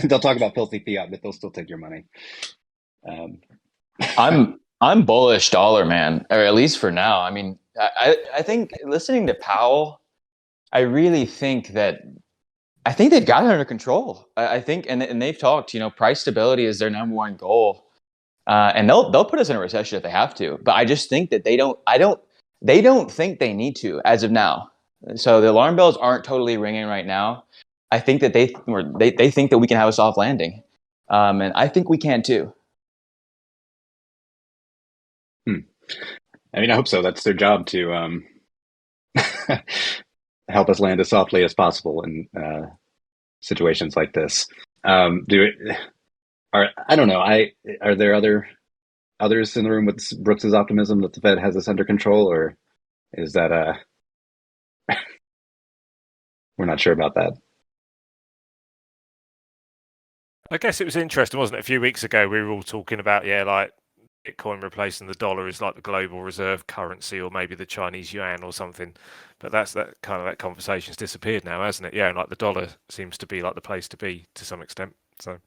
They'll talk about filthy fiat, but they'll still take your money. I'm bullish dollar, man, or at least for now. I mean, I think listening to Powell, I really think that. I think they've got it under control. I think, and they've talked. Price stability is their number one goal, and they'll put us in a recession if they have to. But I just think that they don't think they need to as of now. So the alarm bells aren't totally ringing right now. I think that they think that we can have a soft landing, and I think we can too. I mean, I hope so. That's their job to help us land as softly as possible in situations like this. I don't know. Are there others in the room with Brooks's optimism that the Fed has this under control, or is that we're not sure about that? I guess it was interesting, wasn't it? A few weeks ago, we were all talking about like Bitcoin replacing the dollar is like the global reserve currency, or maybe the Chinese yuan or something. But that conversation's disappeared now, hasn't it? Yeah, and like the dollar seems to be like the place to be to some extent. So,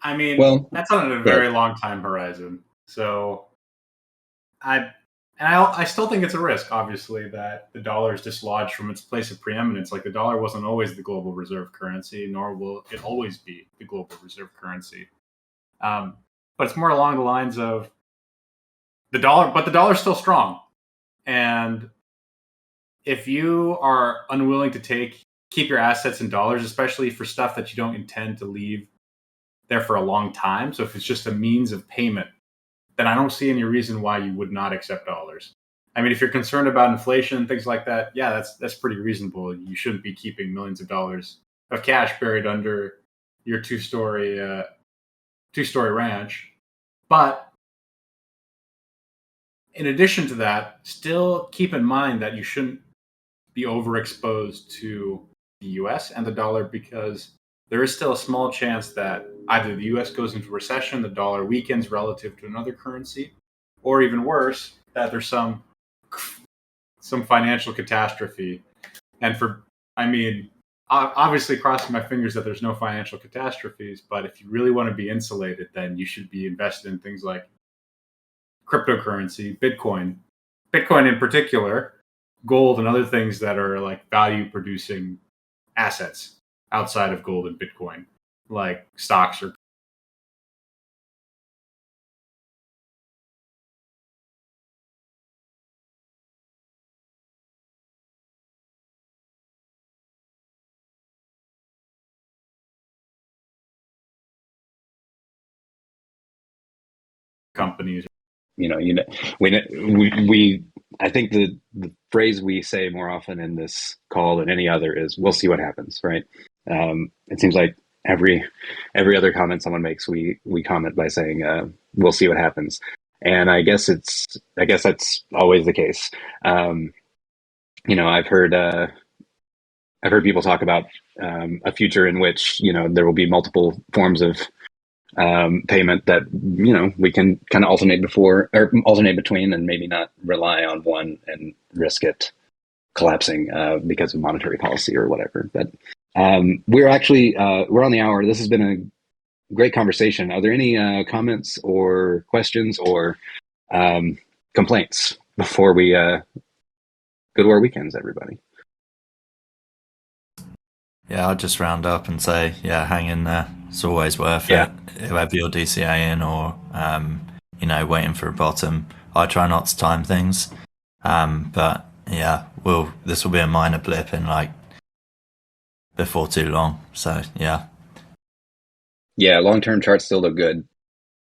I mean, well, that's on a very long time horizon. So, I still think it's a risk, obviously, that the dollar is dislodged from its place of preeminence. Like the dollar wasn't always the global reserve currency, nor will it always be the global reserve currency. But it's more along the lines of the dollar, but the dollar's still strong. And if you are unwilling to keep your assets in dollars, especially for stuff that you don't intend to leave there for a long time, so if it's just a means of payment, then I don't see any reason why you would not accept dollars. I mean, if you're concerned about inflation and things like that, yeah, that's pretty reasonable. You shouldn't be keeping millions of dollars of cash buried under your two-story ranch. But in addition to that, still keep in mind that you shouldn't be overexposed to the US and the dollar, because there is still a small chance that either the US goes into recession, the dollar weakens relative to another currency, or even worse, that there's some financial catastrophe. And obviously crossing my fingers that there's no financial catastrophes, but if you really want to be insulated, then you should be invested in things like cryptocurrency, Bitcoin in particular, gold, and other things that are like value producing assets outside of gold and Bitcoin, like stocks or companies. We I think the phrase we say more often in this call than any other is "we'll see what happens." Right? It seems like every other comment someone makes, we comment by saying "we'll see what happens," and I guess that's always the case. I've heard people talk about a future in which there will be multiple forms of payment that we can kind of alternate between, and maybe not rely on one and risk it collapsing because of monetary policy or whatever. But we're on the hour. This has been a great conversation. Are there any comments or questions or complaints before we go to our weekends, everybody? Yeah, I'll just round up and say, yeah, hang in there. It's always worth it. Whether you're DCA in or, waiting for a bottom. I try not to time things. But yeah, this will be a minor blip in before too long. So yeah. Yeah, long-term charts still look good.